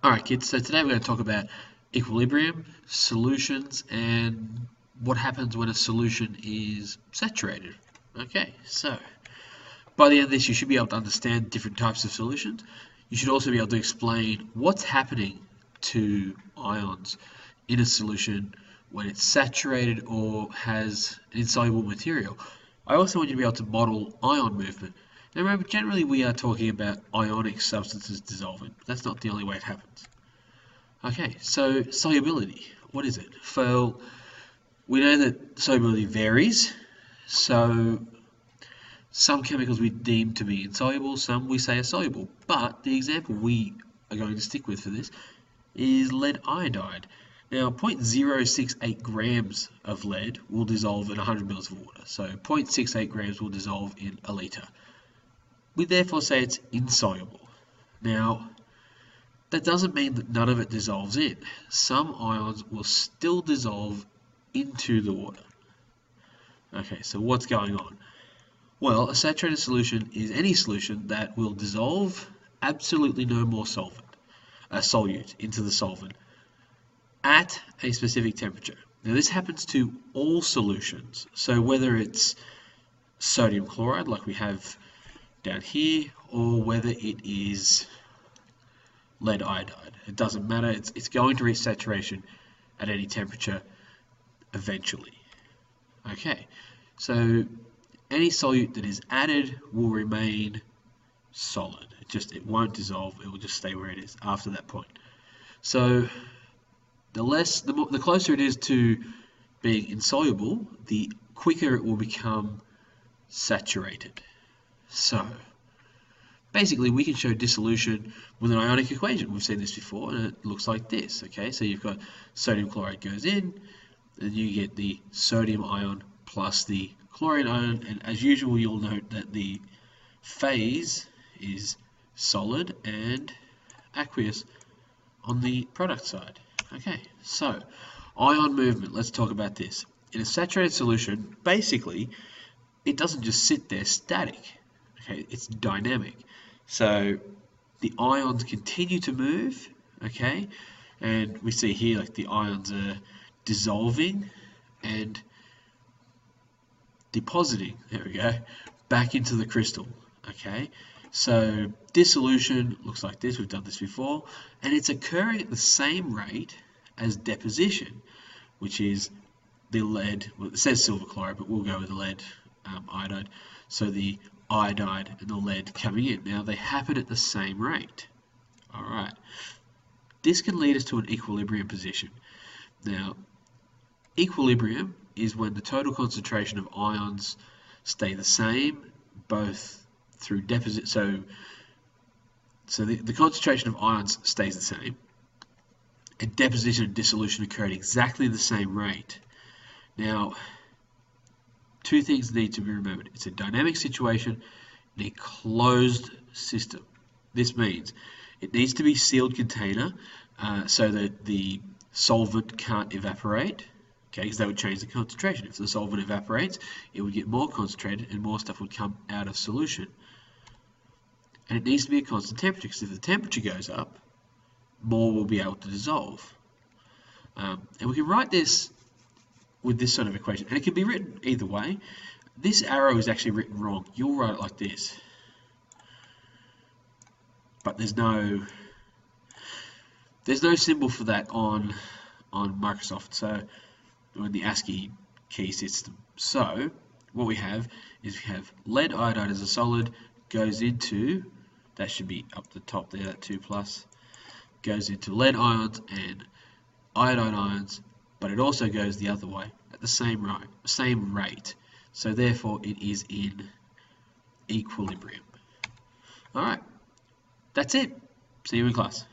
Alright kids, so today we're going to talk about equilibrium, solutions, and what happens when a solution is saturated. Okay, so by the end of this you should be able to understand different types of solutions. You should also be able to explain what's happening to ions in a solution when it's saturated or has an insoluble material. I also want you to be able to model ion movement. Now remember, generally we are talking about ionic substances dissolving. That's not the only way it happens. Okay, so solubility, what is it? Well, we know that solubility varies. So some chemicals we deem to be insoluble, some we say are soluble. But the example we are going to stick with for this is lead iodide. Now, 0.068 grams of lead will dissolve in 100 mils of water. So 0.68 grams will dissolve in a litre. We therefore say it's insoluble. Now, that doesn't mean that none of it dissolves in. Some ions will still dissolve into the water. Okay, so what's going on? Well, a saturated solution is any solution that will dissolve absolutely no more solute into the solvent at a specific temperature. Now this happens to all solutions. So whether it's sodium chloride like we have down here, or whether it is lead iodide, it doesn't matter. It's going to reach saturation at any temperature eventually. Okay, so any solute that is added will remain solid. It won't dissolve. It will just stay where it is after that point. So the closer it is to being insoluble, the quicker it will become saturated. So basically, we can show dissolution with an ionic equation. We've seen this before, and it looks like this. Okay, so you've got sodium chloride goes in, and you get the sodium ion plus the chlorine ion, and as usual, you'll note that the phase is solid and aqueous on the product side. Okay, so ion movement. Let's talk about this. In a saturated solution, basically, it doesn't just sit there static. Okay, it's dynamic. So the ions continue to move, okay, and we see here like the ions are dissolving and depositing, there we go, back into the crystal, okay. So dissolution looks like this, we've done this before, and it's occurring at the same rate as deposition, which is the lead, well, it says silver chloride, but we'll go with the lead iodide. So the iodide and the lead coming in. Now they happen at the same rate. All right. This can lead us to an equilibrium position. Now, equilibrium is when the total concentration of ions stay the same, both through deposit. So the concentration of ions stays the same, and deposition and dissolution occur at exactly the same rate. Now, two things need to be remembered. It's a dynamic situation in a closed system. This means it needs to be sealed container so that the solvent can't evaporate, okay, because that would change the concentration. If the solvent evaporates, it would get more concentrated and more stuff would come out of solution. And it needs to be a constant temperature, because if the temperature goes up, more will be able to dissolve. And we can write this with this sort of equation, and it can be written either way. This arrow is actually written wrong. You'll write it like this, but there's no symbol for that on Microsoft, so in the ASCII key system. So what we have is we have lead iodide as a solid goes into, that should be up the top there, that 2 plus, goes into lead ions and iodine ions, but it also goes the other way at the same rate. So therefore it is in equilibrium. All right, that's it. See you in class.